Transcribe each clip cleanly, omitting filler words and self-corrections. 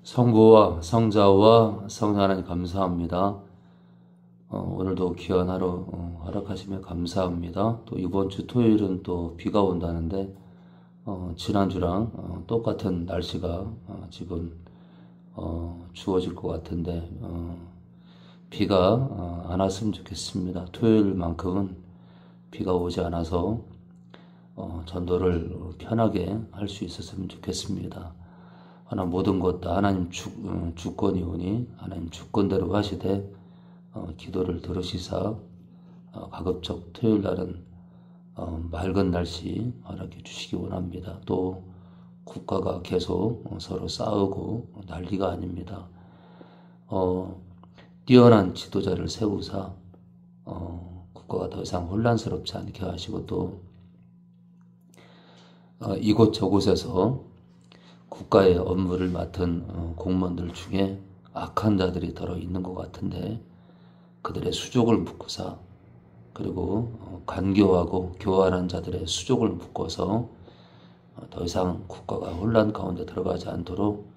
성부와 성자와 성령 하나님 감사합니다. 오늘도 귀한 하루 허락하시며 감사합니다. 또 이번 주 토요일은 또 비가 온다는데 지난주랑 똑같은 날씨가 지금 주어질 것 같은데 비가 안 왔으면 좋겠습니다. 토요일만큼은 비가 오지 않아서 전도를 편하게 할 수 있었으면 좋겠습니다. 하나 모든 것 다 하나님 주권이 오니 하나님 주권대로 하시되 기도를 들으시사 가급적 토요일 날은 맑은 날씨 허락해 주시기 원합니다. 또 국가가 계속 서로 싸우고 난리가 아닙니다. 뛰어난 지도자를 세우사 국가가 더 이상 혼란스럽지 않게 하시고 또 이곳저곳에서 국가의 업무를 맡은 공무원들 중에 악한 자들이 더러 있는 것 같은데 그들의 수족을 묶고사 그리고 간교하고 교활한 자들의 수족을 묶어서 더 이상 국가가 혼란 가운데 들어가지 않도록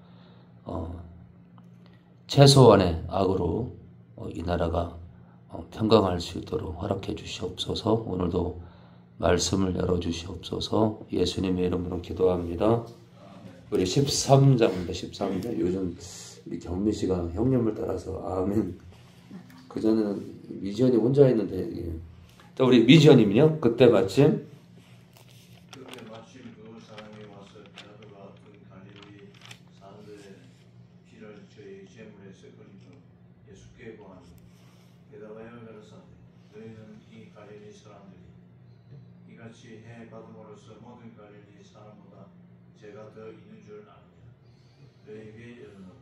최소한의 악으로 이 나라가 평강할 수 있도록 허락해 주시옵소서. 오늘도 말씀을 열어주시옵소서. 예수님의 이름으로 기도합니다. 우리 13장입니다. 13장. 요즘 우리 경미 씨가 형님을 따라서 아멘. 그전에는 미지연이 혼자 했는데 자, 우리 미지연님은요? 그때 마침 두 사람이 와서 베드로가 그 갈릴리 사람들의 피를 저희 제물에서 흘리며 예수께 구하니 대답하여 가라사대 너희는 이 갈릴리 사람들이 이같이 해 받음으로써 모든 갈릴리 사람보다 죄가 더 있는 줄 아느냐. 너희에게 이르노니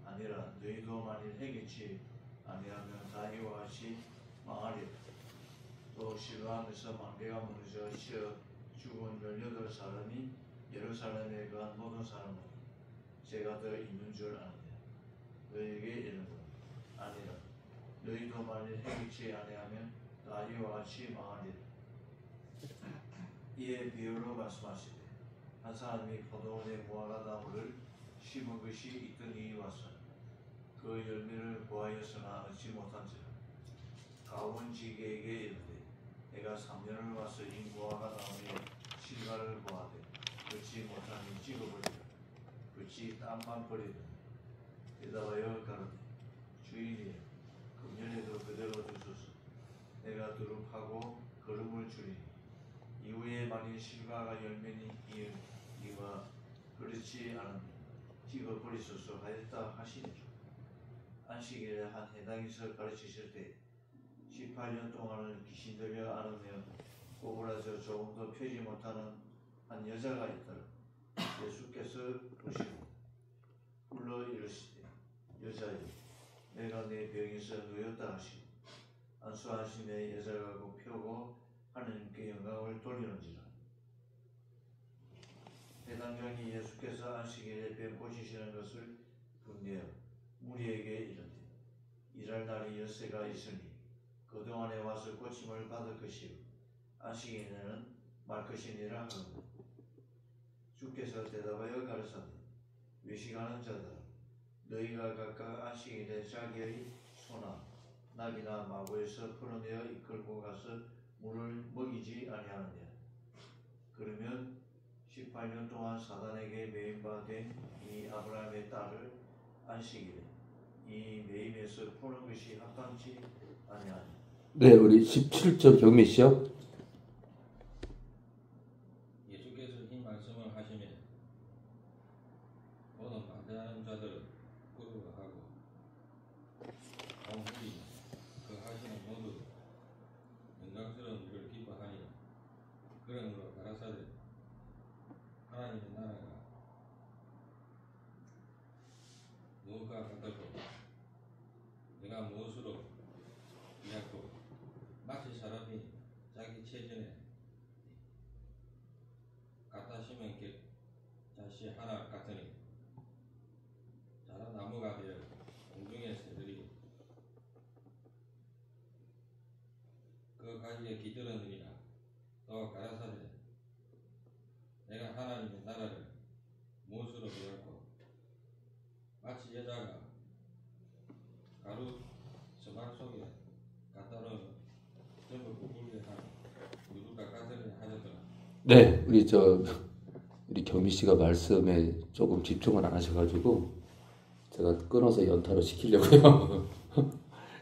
아니라 너희도 만일 해결치 아니하면 다 이와 같이 망하리라. 또 실로암에서 망대가 무너져 치어 죽은 18사람이 예루살렘에 거한 모든 사람은 죄가 더 있는 줄 아느냐. 너희에게 이르노니 아니라 너희도 만일 해결치 아니하면 다 이와 같이 망하리라. 이에 비유로 말씀하시되 한 사람이 포도원에 무화과 나무를 심은 것이 있던 이에 와서 그 열매를 구하였으나 얻지 못한지라. 가원지기에게 이르되 내가 3년을 와서 이 무화과 나무에 실과를 구하되 얻지 못하니 찍어버리라. 그치 땅만 버리더니 대답하여 가로되 주인이여 금년에도 그대로 주소서. 내가 두릅하고 거름을 주리니 이후에 만일 실과가 열매니 이와 그렇지 않으면 찍어버리소서 하였다 하시니라. 안식일에 한 회당에서 가르치실 때 18년 동안을 귀신 들려 앓으며 꼬부라져 조금도 펴지 못하는 한 여자가 있더라. 예수께서 보시고 불러 이르시되 여자여 내가 네 병에서 누였다 하시고 안수하심에 여자가 곧 펴고 하느님께 영광을 돌리는지라. 회당장이 예수께서 안식일에 병 고치시는 것을 분내어 무리에게 이르되 일할 날이 엿새가 있으니 그동안에 와서 고침을 받을 것이요 안식일에는 말 것이니라 하고 주께서 대답하여 가르사대 외식하는 자들아 너희가 각각 안식일에 자기의 소나 나귀나 마구에서 풀어내어 이끌고 가서 물을 먹이지 아니하느냐. 그러면 18년 동안 사단에게 매임바 된 이 아브라함의 딸을 안식일에 이 매임에서 푸는 것이 합당치 아니하냐. 네, 우리 17절 경미 씨요. 예수께서 이 말씀을 하시면 모든 반대하는 자들은 부러워하고 온 우리 그 하시는 모두 영광스러운 일을 기뻐하니 그러므로 가라사대 하나님의 나라가 무엇과 같았고 내가 무엇으로 비하고 마치 사람이 자기 체전에 갖다 심은 잣이 하나 같으니 자란 나무가 되어 공중의 새들이 그 가지에 깃들었느니라. 또 가라사대 내가 하나님의 나라를 무엇으로 배웠고 네, 우리 경미 씨가 말씀에 조금 집중을 안 하셔가지고 제가 끊어서 연타로 시키려고요.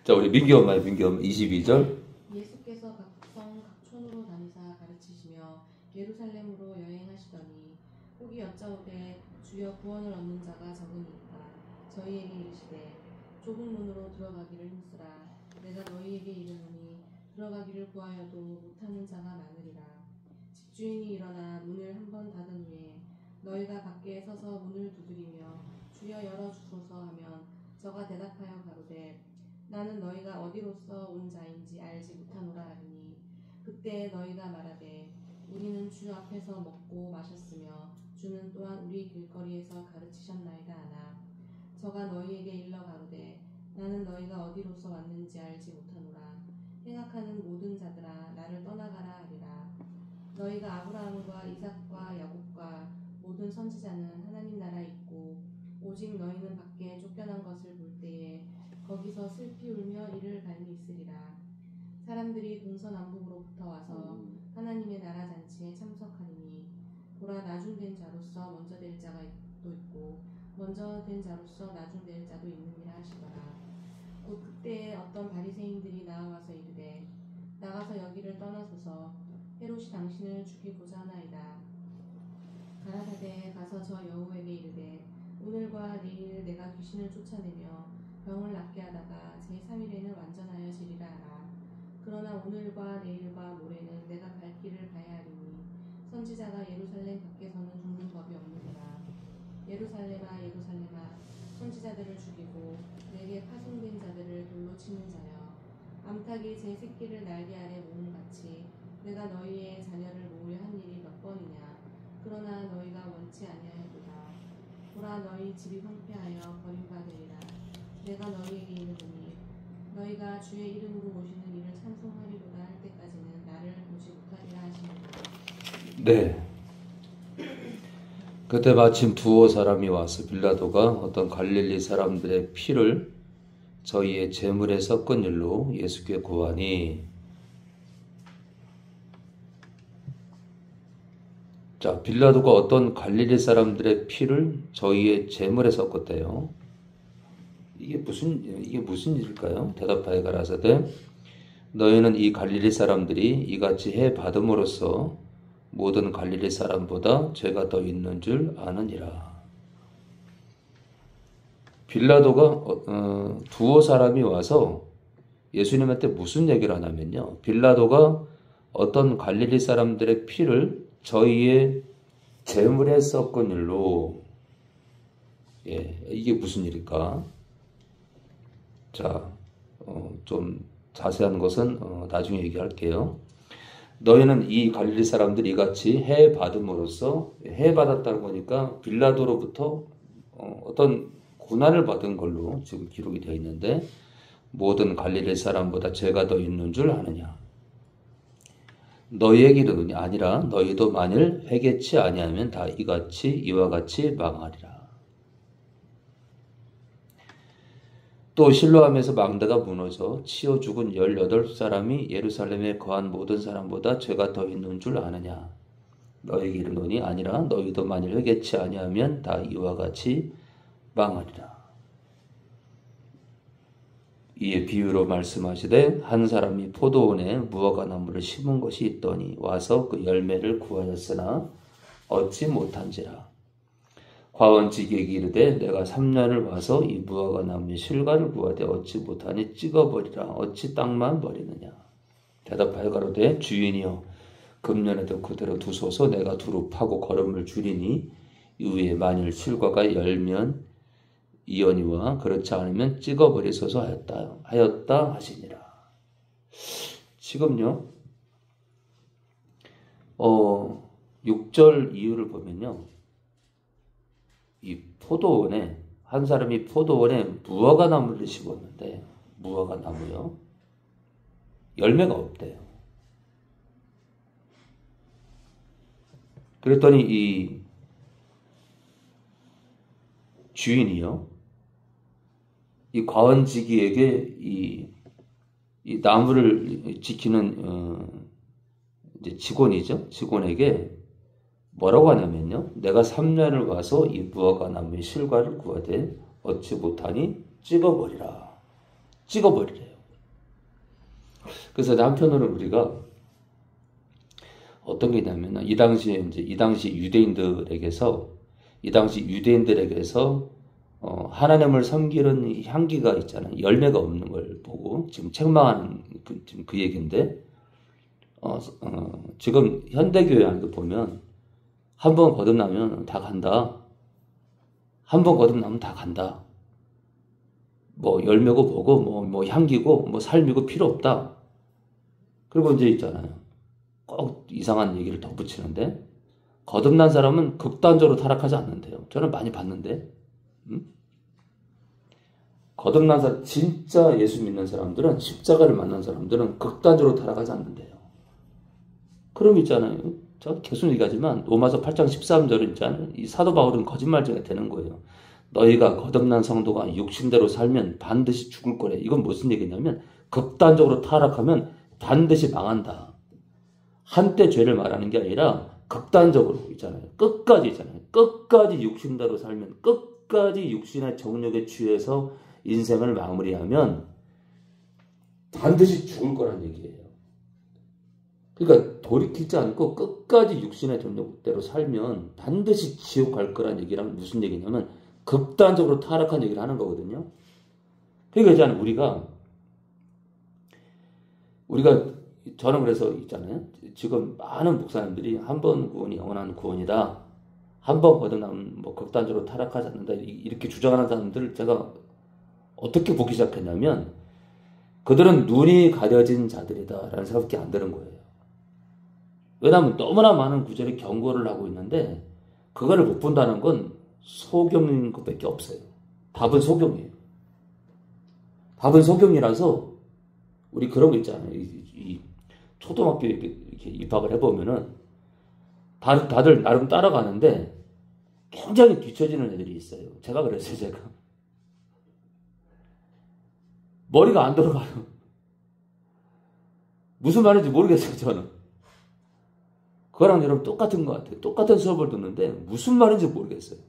자, 우리 민기 엄마 22절. 예수께서 각성 각촌으로 다니사 가르치시며 예루살렘으로 여행하시더니 혹이 여짜오되 주여 구원을 얻는 자가 적으니까 저희에게 이르시되 좁은 문으로 들어가기를 힘쓰라. 내가 너희에게 이르노니 들어가기를 구하여도 못하는 자가 많으리라. 집주인이 일어나 문을 한 번 닫은 후에 너희가 밖에 서서 문을 두드리며 주여 열어주소서 하면 저가 대답하여 가로되 나는 너희가 어디로서 온 자인지 알지 못하노라 하리니 그때 너희가 말하되 우리는 주 앞에서 먹고 마셨으며 주는 또한 우리 길거리에서 가르치셨나이다 하나 저가 너희에게 일러 가로되 나는 너희가 어디로서 왔는지 알지 못하노라. 행악하는 모든 자들아 나를 떠나가라 하리라. 너희가 아브라함과 이삭과 야곱과 모든 선지자는 하나님 나라에 있고 오직 너희는 밖에 쫓겨난 것을 볼 때에 거기서 슬피 울며 이를 갈미 있으리라. 사람들이 동서남북으로부터 와서 하나님의 나라 잔치에 참석하리니 보라 나중된 자로서 먼저 될 자가 또 있고 먼저 된 자로서 나중될 자도 있느니라 하시더라. 곧 그때에 어떤 바리새인들이 나와서 이르되 나가서 여기를 떠나소서 헤롯이 당신을 죽이고자 하나이다. 가라사대 가서 저 여우에게 이르되 오늘과 내일 내가 귀신을 쫓아내며 병을 낫게 하다가 제3일에는 완전하여 지리라 하라. 그러나 오늘과 내일과 모레는 내가 갈 길을 가야 하리니 선지자가 예루살렘 밖에서는 죽는 법이 없느니라. 예루살렘아 예루살렘아 선지자들을 죽이고 내게 파송된 자들을 돌로 치는 자여 암탉이 제 새끼를 날개 아래 모음 같이 내가 너희의 자녀를 모으려 한 일이 몇 번이냐. 그러나 너희가 원치 아니하였도다. 보라 너희 집이 황폐하여 버림받으리라. 내가 너희에게 이르노니 너희가 주의 이름으로 오시는 이를 찬송하리로다 할 때까지는 나를 보지 못하리라 하시니라. 네. 그때 마침 두어 사람이 와서 빌라도가 어떤 갈릴리 사람들의 피를 저희의 제물에 섞은 일로 예수께 고하니, 자, 빌라도가 어떤 갈릴리 사람들의 피를 저희의 제물에 섞었대요. 이게 무슨 일일까요? 대답하여 가라사대 너희는 이 갈릴리 사람들이 이같이 해 받음으로써 모든 갈릴리 사람보다 죄가 더 있는 줄 아느니라. 빌라도가 두어 사람이 와서 예수님한테 무슨 얘기를 하냐면요. 빌라도가 어떤 갈릴리 사람들의 피를 저희의 제물에 섞은 일로, 이게 무슨 일일까? 자, 좀 자세한 것은 나중에 얘기할게요. 너희는 이 갈릴리 사람들이 이같이 해 받음으로써, 해 받았다는 거니까 빌라도로부터 어떤 고난을 받은 걸로 지금 기록이 되어 있는데, 모든 갈릴리 사람보다 죄가 더 있는 줄 아느냐. 너희에게 이르노니 아니라 너희도 만일 회개치 아니하면 다 이와 같이 망하리라. 또 실로암에서 망대가 무너져 치어 죽은 18사람이 예루살렘에 거한 모든 사람보다 죄가 더 있는 줄 아느냐. 너희에게 이르노니 아니라 너희도 만일 회개치 아니하면 다 이와 같이 망하리라. 이에 비유로 말씀하시되 한 사람이 포도원에 무화과 나무를 심은 것이 있더니 와서 그 열매를 구하였으나 얻지 못한지라. 과원지기에게 이르되 내가 3년을 와서 이 무화과 나무의 실과를 구하되 얻지 못하니 찍어버리라. 어찌 땅만 버리느냐. 대답하여 가로되 주인이여 금년에도 그대로 두소서. 내가 두루 파고 거름을 줄이니 이후에 만일 실과가 열면 이언이와 그렇지 않으면 찍어버리소서 하였다 하시니라. 지금요 6절 이유를 보면요, 이 포도원에 한 사람이 포도원에 무화과 나무를 심었는데 무화과 나무요 열매가 없대요. 그랬더니 이 주인이요 이 과원지기에게 이 나무를 지키는 이제 직원이죠. 직원에게 뭐라고 하냐면요. 내가 3년을 와서 이 무화과 나무의 실과를 구하되 얻지 못하니 찍어버리라. 찍어버리래요. 그래서 한편으로는 우리가 어떤 게 있냐면 이 당시 유대인들에게서 하나님을 섬기는 향기가 있잖아요. 열매가 없는 걸 보고 지금 책망하는 지금 그 얘기인데 지금 현대교회 안에 보면 한 번 거듭나면 다 간다. 한 번 거듭나면 다 간다. 뭐 열매고 뭐고 뭐 향기고 뭐 삶이고 필요 없다. 그리고 이제 있잖아요. 꼭 이상한 얘기를 덧붙이는데 거듭난 사람은 극단적으로 타락하지 않는데요. 저는 많이 봤는데 거듭난 사람, 진짜 예수 믿는 사람들은 십자가를 만난 사람들은 극단적으로 타락하지 않는데요. 그럼 있잖아요. 제가 계속 얘기하지만 로마서 8장 13절은 있잖아요. 이 사도 바울은 거짓말쟁이가 되는 거예요. 너희가 거듭난 성도가 육신대로 살면 반드시 죽을 거래. 이건 무슨 얘기냐면 극단적으로 타락하면 반드시 망한다. 한때 죄를 말하는 게 아니라 극단적으로 있잖아요. 끝까지 있잖아요. 끝까지 육신대로 살면 끝까지 육신의 정욕에 취해서 인생을 마무리하면 반드시 죽을 거란 얘기예요. 그러니까 돌이키지 않고 끝까지 육신의 정욕대로 살면 반드시 지옥 갈 거란 얘기랑 무슨 얘기냐면 극단적으로 타락한 얘기를 하는 거거든요. 그러니까 이제 우리가 저는 그래서 있잖아요. 지금 많은 목사님들이 한 번 구원이 영원한 구원이다. 한 번 거듭나면 뭐 극단적으로 타락하지 않는다. 이렇게 주장하는 사람들을 제가 어떻게 보기 시작했냐면 그들은 눈이 가려진 자들이다라는 생각밖에 안 드는 거예요. 왜냐하면 너무나 많은 구절이 경고를 하고 있는데 그거를 못 본다는 건 소경인 것밖에 없어요. 답은 소경이에요. 답은 소경이라서 우리 그런 거 있잖아요. 이 초등학교 이렇게 입학을 해보면은 다들 나름 따라가는데 굉장히 뒤처지는 애들이 있어요. 제가 그랬어요. 제가 머리가 안 들어가요. 무슨 말인지 모르겠어요. 저는 그거랑 여러분 똑같은 것 같아요. 똑같은 수업을 듣는데 무슨 말인지 모르겠어요.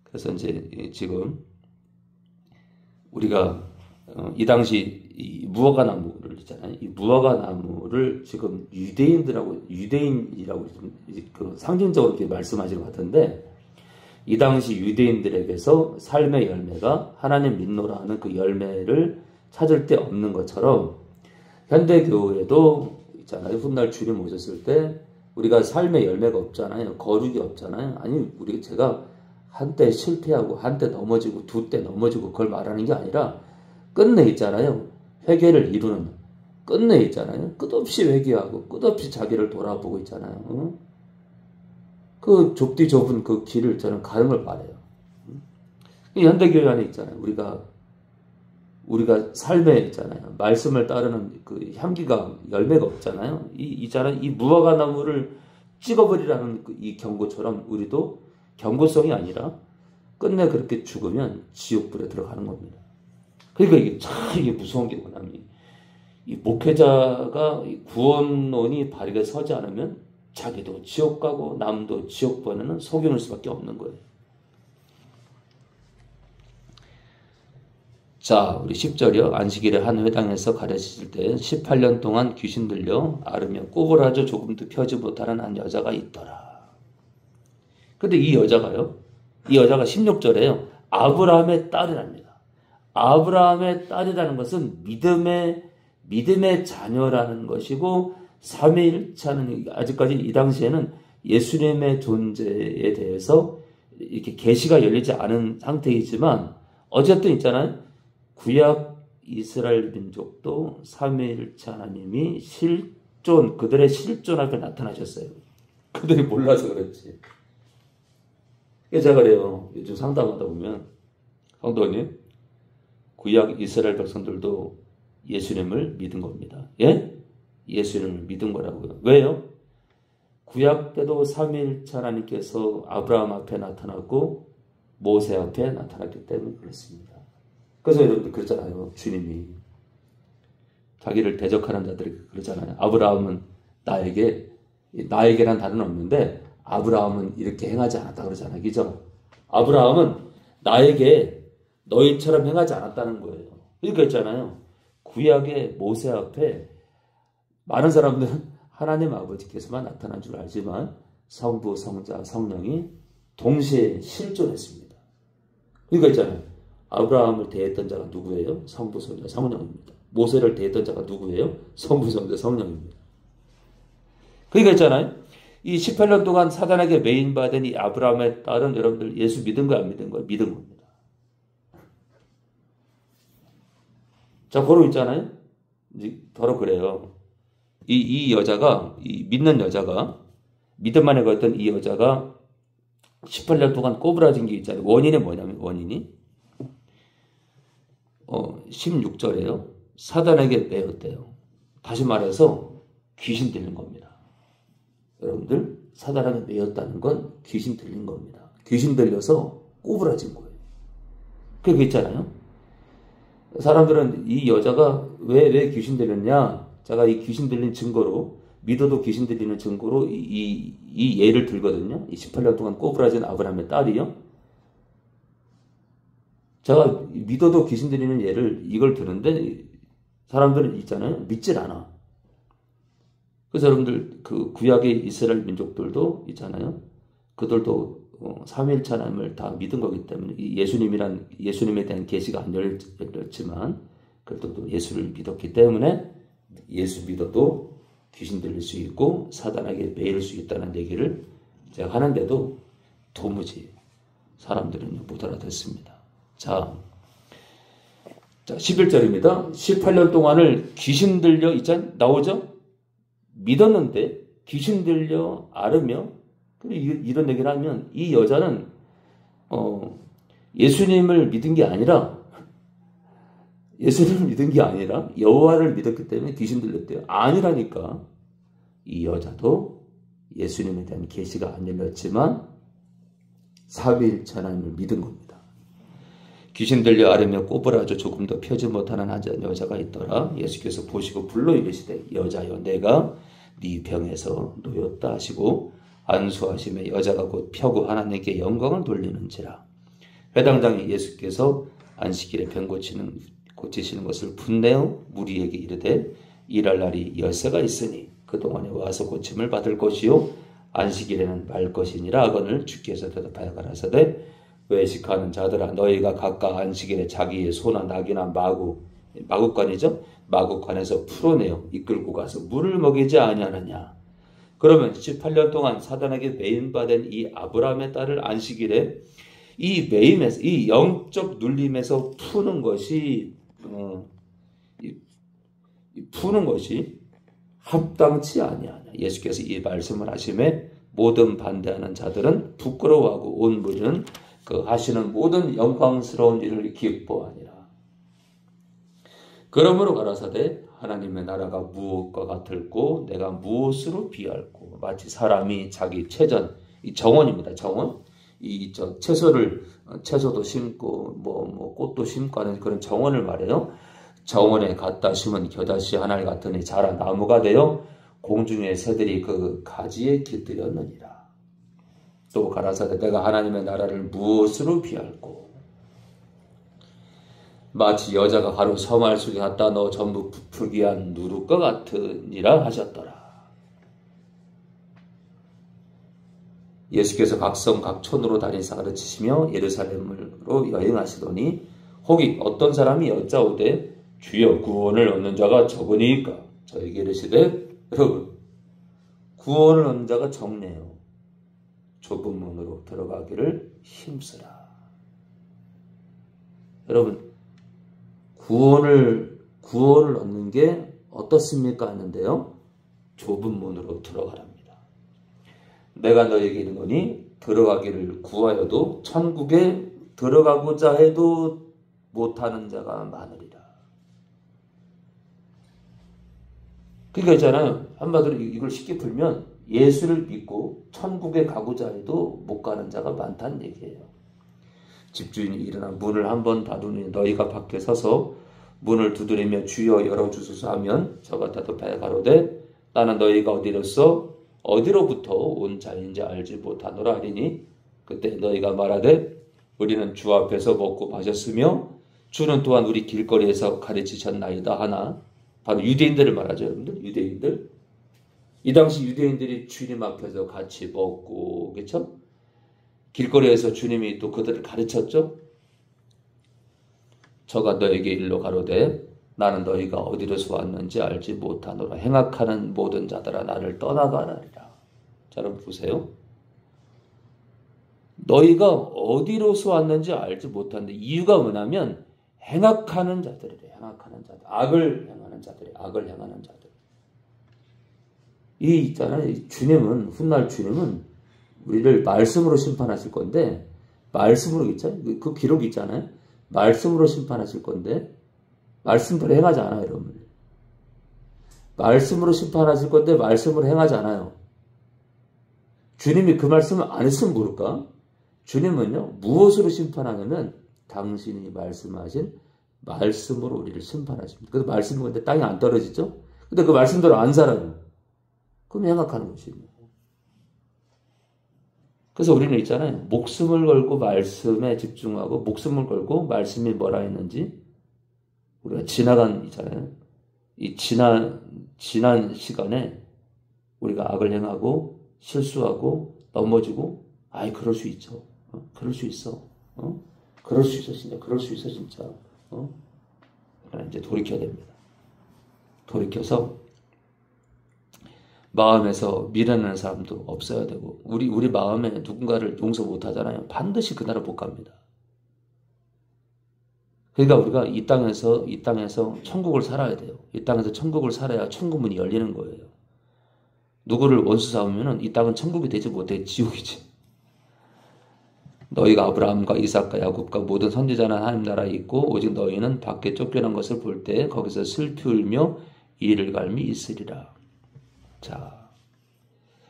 그래서 이제 지금 우리가 이 당시 이 무화과 나무를 있잖아요. 이 무화과 나무를 지금 유대인이라고 그 상징적으로 이렇게 말씀하시는 것 같은데 이 당시 유대인들에게서 삶의 열매가 하나님 믿노라 하는 그 열매를 찾을 때 없는 것처럼 현대 교회도 있잖아요. 훗날 주님 오셨을 때 우리가 삶의 열매가 없잖아요. 거룩이 없잖아요. 아니 제가 한때 실패하고 한때 넘어지고 두 때 넘어지고 그걸 말하는 게 아니라 끝내 있잖아요. 회개를 이루는 끝내 있잖아요. 끝없이 회개하고 끝없이 자기를 돌아보고 있잖아요. 그 좁디 좁은 그 길을 저는 가는 걸 바래요. 현대교회 안에 있잖아요. 우리가 삶에 있잖아요. 말씀을 따르는 그 향기가 열매가 없잖아요. 이 무화과 나무를 찍어버리라는 이 경고처럼 우리도 경고성이 아니라 끝내 그렇게 죽으면 지옥불에 들어가는 겁니다. 그러니까 이게 무서운 게 뭐냐면 이 목회자가 구원론이 발휘가 서지 않으면 자기도 지옥 가고 남도 지옥 보내는 속임일 수밖에 없는 거예요. 자, 우리 10절이요. 안식일에 한 회당에서 가르치실 때 18년 동안 귀신 들려 앓으며 꼬부라져 조금도 펴지 못하는 한 여자가 있더라. 근데 이 여자가 16절에요. 아브라함의 딸이랍니다. 아브라함의 딸이라는 것은 믿음의 자녀라는 것이고 삼위일체는 아직까지 이 당시에는 예수님의 존재에 대해서 이렇게 계시가 열리지 않은 상태이지만 어쨌든 있잖아요. 구약 이스라엘 민족도 삼위일체 하나님이 그들의 실존 앞에 나타나셨어요. 그들이 몰라서 그렇지. 그래서 제가 그래요. 요즘 상담하다 보면 성도님 구약 이스라엘 백성들도 예수님을 믿은 겁니다. 예? 예수님을 믿은 거라고요. 왜요? 구약 때도 삼위일체 하나님께서 아브라함 앞에 나타났고 모세 앞에 나타났기 때문에 그렇습니다. 그래서 여러분들 그랬잖아요. 자기를 대적하는 자들이 그러잖아요. 아브라함은 나에게란 단어는 없는데 아브라함은 이렇게 행하지 않았다 그러잖아요. 그죠? 아브라함은 나에게 너희처럼 행하지 않았다는 거예요. 그러니까 있잖아요. 구약의 모세 앞에 많은 사람들은 하나님 아버지께서만 나타난 줄 알지만 성부, 성자, 성령이 동시에 실존했습니다. 그러니까 있잖아요. 아브라함을 대했던 자가 누구예요? 성부, 성자, 성령입니다. 모세를 대했던 자가 누구예요? 성부, 성자, 성령입니다. 그러니까 있잖아요. 이 18년 동안 사단에게 매인받은 이 아브라함의 딸은 여러분들 예수 믿은 거 안 믿은 거예요? 믿은 겁니다. 자, 바로 있잖아요. 바로 그래요. 이 여자가, 이 믿는 여자가, 믿음 안에 걷던 이 여자가 18년 동안 꼬부라진 게 있잖아요. 원인이 뭐냐면, 원인이 16절에요. 사단에게 매였대요. 다시 말해서 귀신 들린 겁니다. 여러분들, 사단에게 매였다는 건 귀신 들린 겁니다. 귀신 들려서 꼬부라진 거예요. 그게 있잖아요. 사람들은 이 여자가 왜 귀신 들렸냐? 제가 이 귀신 들린 증거로, 믿어도 귀신 들리는 증거로 이 예를 들거든요. 이 18년 동안 꼬부라진 아브라함의 딸이요. 제가 믿어도 귀신 들리는 예를 이걸 드는데 사람들은 있잖아요. 믿질 않아. 그래서 여러분들 그 구약의 이스라엘 민족들도 있잖아요. 그들도 삼위일체 하나님을 다 믿은 거기 때문에 예수님에 대한 계시가 안 열렸지만 그래도 또 예수를 믿었기 때문에 예수 믿어도 귀신 들릴 수 있고 사단에게 매일 수 있다는 얘기를 제가 하는데도 도무지 사람들은 못 알아듣습니다. 자 11절입니다. 18년 동안을 귀신 들려 나오죠? 믿었는데 귀신 들려 앓으며 이런 얘기를 하면 이 여자는 예수님을 믿은 게 아니라 여호와를 믿었기 때문에 귀신 들렸대요. 아니라니까. 이 여자도 예수님에 대한 계시가 안 열렸지만 삼위일체 하나님을 믿은 겁니다. 귀신 들려 앓으며 꼬부라져 조금 더 펴지 못하는 한 여자가 있더라. 예수께서 보시고 불러 이르시되 여자여 내가 네 병에서 놓였다 하시고 안수하심에 여자가 곧 펴고 하나님께 영광을 돌리는지라. 회당장에 예수께서 안식일에 병 고치시는 것을 분내어 무리에게 이르되 일할 날이 열세가 있으니 그동안에 와서 고침을 받을 것이요 안식일에는 말 것이니라 하거늘 주께서 대답하여 가라사대 외식하는 자들아 너희가 각각 안식일에 자기의 소나 낙이나 마구간이죠. 마구간에서 풀어내어 이끌고 가서 물을 먹이지 아니하느냐. 그러면 18년 동안 사단에게 매인받은 이 아브라함의 딸을 안식일에 이 매임에서 이 영적 눌림에서 푸는 것이 합당치 아니하냐. 예수께서 이 말씀을 하심에 모든 반대하는 자들은 부끄러워하고 온 무리는 그 하시는 모든 영광스러운 일을 기뻐하니라. 그러므로 가라사대 하나님의 나라가 무엇과 같을꼬 내가 무엇으로 비할꼬. 마치 사람이 자기 채전, 이 정원입니다. 정원. 채소도 심고 꽃도 심고 하는 그런 정원을 말해요. 정원에 갖다 심은 겨자씨 하나를 같으니 자라 나무가 되어 공중의 새들이 그 가지에 깃들였느니라. 또 가라사대 내가 하나님의 나라를 무엇으로 비할꼬. 마치 여자가 가루 서말 속에 갖다 넣어 전부 부풀게 한 누룩과 같으니라 하셨더라. 예수께서 각성 각촌으로 다니사 가르치시며 예루살렘으로 여행하시더니 혹이 어떤 사람이 여짜오되 주여 구원을 얻는 자가 적으니까 저에게 이르시되. 여러분 구원을 얻는 자가 적네요. 좁은 문으로 들어가기를 힘쓰라. 여러분 구원을 얻는 게 어떻습니까? 하는데요. 좁은 문으로 들어가랍니다. 내가 너에게 이르노니 들어가기를 구하여도 천국에 들어가고자 해도 못하는 자가 많으리라. 그러니까 있잖아요. 한마디로 이걸 쉽게 풀면 예수를 믿고 천국에 가고자 해도 못 가는 자가 많다는 얘기예요. 집주인이 일어나 문을 한번 닫으니 너희가 밖에 서서 문을 두드리며 주여 열어주소서 하면 저가 대답하여 가로되 나는 너희가 어디로부터 온 자인지 알지 못하노라 하리니 그때 너희가 말하되 우리는 주 앞에서 먹고 마셨으며 주는 또한 우리 길거리에서 가르치셨나이다 하나. 바로 유대인들을 말하죠, 여러분들. 유대인들. 이 당시 유대인들이 주님 앞에서 같이 먹고, 그렇죠? 길거리에서 주님이 또 그들을 가르쳤죠. 저가 너에게 일러 가로되 나는 너희가 어디로서 왔는지 알지 못하노라. 행악하는 모든 자들아 나를 떠나가라리라. 자, 여러분 보세요. 너희가 어디로서 왔는지 알지 못하는데 이유가 뭐냐면 행악하는 자들이래. 행악하는 자들. 악을 행하는 자들이. 악을 행하는 자들. 이 있잖아요. 주님은 훗날 주님은 우리를 말씀으로 심판하실 건데 말씀으로 있죠. 그 기록이 있잖아요. 말씀으로 심판하실 건데 말씀대로 행하지 않아요, 여러분. 말씀으로 심판하실 건데 말씀으로 행하지 않아요. 주님이 그 말씀을 안 했으면 모를까? 주님은요, 무엇으로 심판하냐면 당신이 말씀하신 말씀으로 우리를 심판하십니다. 그래서 말씀이 근데 땅에 안 떨어지죠? 근데 그 말씀대로 안 살아요. 그럼 행악하는 것입니다. 그래서 우리는 있잖아요. 목숨을 걸고 말씀에 집중하고 목숨을 걸고 말씀이 뭐라 했는지 우리가 있잖아요. 이 지난 시간에 우리가 악을 행하고 실수하고 넘어지고 그럴 수 있죠. 그럴 수 있어. 그럴 수 있어 진짜. 그럴 수 있어 진짜. 그러나 이제 돌이켜야 됩니다. 돌이켜서 마음에서 미련한 사람도 없어야 되고 우리 마음에 누군가를 용서 못 하잖아요. 반드시 그날을 못 갑니다. 그러니까 우리가 이 땅에서 천국을 살아야 돼요. 이 땅에서 천국을 살아야 천국문이 열리는 거예요. 누구를 원수 삼으면은 이 땅은 천국이 되지 못해 지옥이지. 너희가 아브라함과 이삭과 야곱과 모든 선지자는 하나님 나라에 있고 오직 너희는 밖에 쫓겨난 것을 볼 때 거기서 슬피 울며 이를 갈미 있으리라. 자,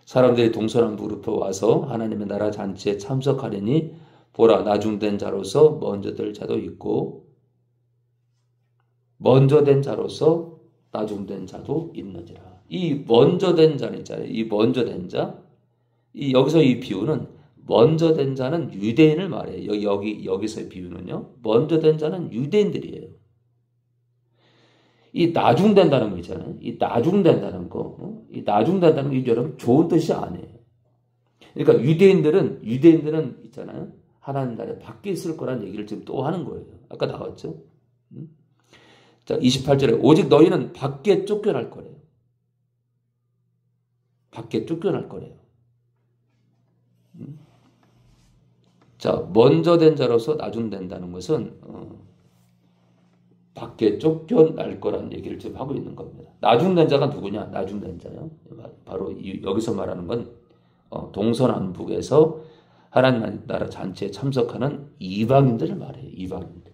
사람들이 동서남북으로부터 와서 하나님의 나라 잔치에 참석하려니 보라 나중된 자로서 먼저 될 자도 있고 먼저 된 자로서 나중된 자도 있느니라. 이 먼저 된 자는 있잖아요. 이 먼저 된 자, 여기서 이 비유는 먼저 된 자는 유대인을 말해요. 여기서의 비유는요. 먼저 된 자는 유대인들이에요. 이 나중된다는 거 있잖아요. 이 나중된다는 거, 이 나중된다는 거 여러분 좋은 뜻이 아니에요. 그러니까 유대인들은 있잖아요. 하나님 나라에 밖에 있을 거란 얘기를 지금 또 하는 거예요. 아까 나왔죠. 자, 28절에 오직 너희는 밖에 쫓겨날 거래요. 밖에 쫓겨날 거래요. 자, 먼저 된 자로서 나중된다는 것은 밖에 쫓겨날 거라는 얘기를 지금 하고 있는 겁니다. 나중된 자가 누구냐? 나중된 자요. 바로 여기서 말하는 건 동서남북에서 하나님 나라 잔치에 참석하는 이방인들을 말해요. 이방인들.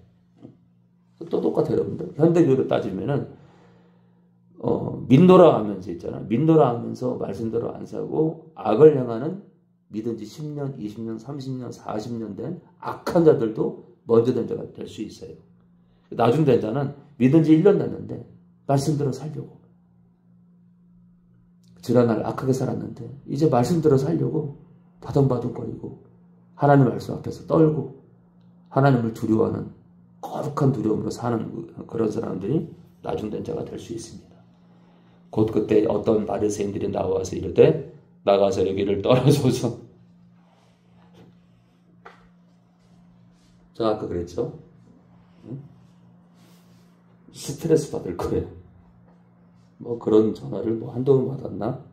또 똑같아요, 여러분들. 현대교로 따지면은 민노라 하면서 있잖아요. 민노라 하면서 말씀대로 안 살고 악을 행하는 믿은지 10년, 20년, 30년, 40년 된 악한 자들도 먼저 된 자가 될 수 있어요. 나중된 자는 믿은지 1년 됐는데 말씀대로 살려고. 지난날 악하게 살았는데 이제 말씀대로 살려고 바둥바둥거리고 하나님 말씀 앞에서 떨고 하나님을 두려워하는 거룩한 두려움으로 사는 그런 사람들이 나중된 자가 될 수 있습니다. 곧 그때 어떤 바리새인들이 나와서 이르되 나가서 여기를 떠나소서. 제가 아까 그랬죠? 스트레스 받을 거예요. 그런 전화를 한두 번 받았나?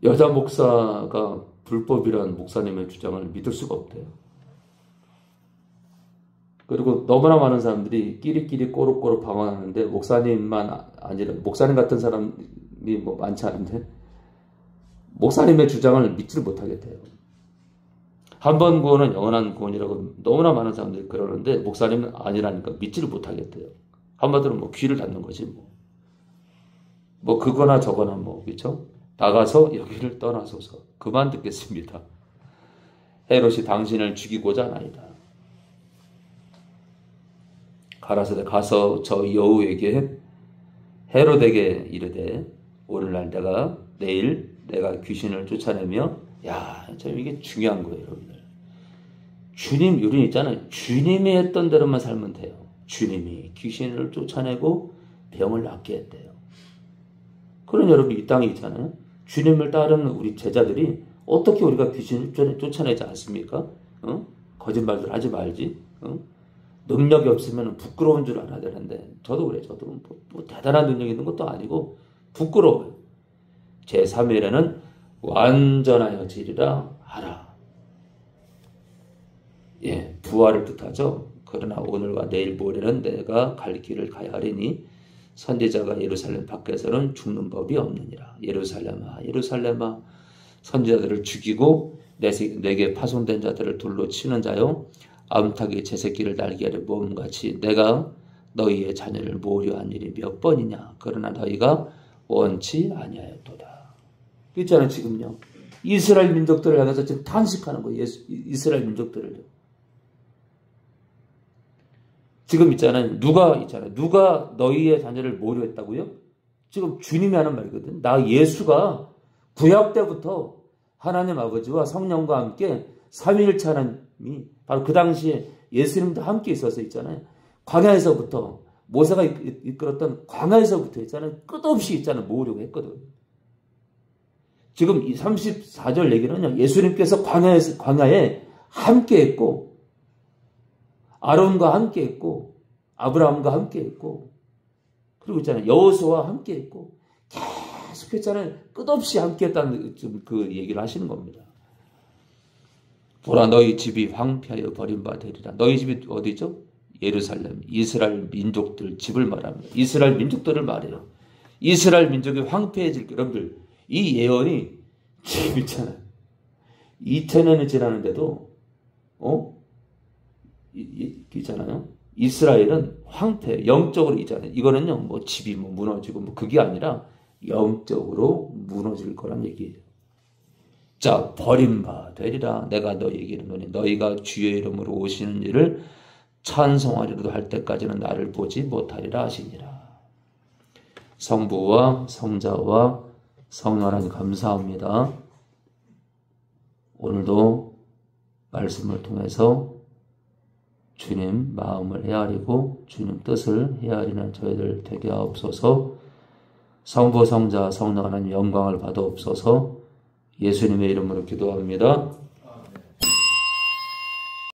여자 목사가 불법이란 목사님의 주장을 믿을 수가 없대요. 그리고 너무나 많은 사람들이 끼리끼리 꼬록꼬록 방황하는데 목사님만 아니라 목사님 같은 사람이 많지 않은데 목사님의 주장을 믿지를 못하겠대요. 한 번 구원은 영원한 구원이라고 너무나 많은 사람들이 그러는데 목사님은 아니라니까 믿지를 못하겠대요. 한마디로 귀를 닫는 거지 그거나 저거나 그렇죠? 나가서 여기를 떠나소서. 그만 듣겠습니다. 헤롯이 당신을 죽이고자 하나이다. 가라사대 가서 저 여우에게 헤롯에게 이르되 오늘날 내일 내가 귀신을 쫓아내며 야, 참 이게 중요한 거예요, 여러분들. 주님 요리 있잖아요. 주님이 했던 대로만 살면 돼요. 주님이 귀신을 쫓아내고 병을 낫게 했대요. 그런 여러분 이 땅에 있잖아요. 주님을 따르는 우리 제자들이 어떻게 우리가 귀신을 쫓아내지 않습니까? 거짓말들 하지 말지. 능력이 없으면 부끄러운 줄 알아야 되는데 저도 그래. 저도 뭐 대단한 능력이 있는 것도 아니고 부끄러워요. 제3일에는 완전하여 지리라 하라. 예, 부활을 뜻하죠. 그러나 오늘과 내일 모레는 내가 갈 길을 가야 하리니 선지자가 예루살렘 밖에서는 죽는 법이 없느니라. 예루살렘아 예루살렘아 선지자들을 죽이고 내게 파손된 자들을 둘로 치는 자요 암탉이 제 새끼를 날게 하려 모험같이 내가 너희의 자녀를 모으려 한 일이 몇 번이냐. 그러나 너희가 원치 아니하였도다. 있잖아요. 지금요. 이스라엘 민족들을 향해서 지금 탄식하는 거예요. 이스라엘 민족들을요. 지금 있잖아요. 누가 너희의 자녀를 모으려 했다고요? 지금 주님이 하는 말이거든. 나 예수가 구약 때부터 하나님 아버지와 성령과 함께 삼위일체 하나님이 바로 그 당시에 예수님도 함께 있어서 있잖아요. 광야에서부터 모세가 이끌었던 광야에서부터 있잖아요. 끝없이 있잖아요. 모으려고 했거든. 지금 이 34절 얘기는요. 예수님께서 광야에 함께 했고 아론과 함께 했고 아브라함과 함께 했고 그리고 있잖아요. 여호수아와 함께 했고 계속 했잖아요. 끝없이 함께 했다는 그 얘기를 하시는 겁니다. 보라 너희 집이 황폐하여 버림받아 되리라. 너희 집이 어디죠? 예루살렘, 이스라엘 민족들 집을 말합니다. 이스라엘 민족들을 말해요. 이스라엘 민족이 황폐해질 여러분들 이 예언이 지금 있잖아요. 2000년이 지났는데도 있잖아요. 이스라엘은 황폐 영적으로 있잖아요. 이거는요 뭐 집이 뭐 무너지고 뭐 그게 아니라 영적으로 무너질 거란 얘기예요. 자 버림바 되리라. 내가 너희에게 이르노니 너희가 주의 이름으로 오시는 일을 찬송하리로도 할 때까지는 나를 보지 못하리라 하시니라. 성부와 성자와 성령 하나님 감사합니다. 오늘도 말씀을 통해서 주님 마음을 헤아리고 주님 뜻을 헤아리는 저희들 되게 하옵소서. 성부 성자 성령 하나님 영광을 받아옵소서. 예수님의 이름으로 기도합니다.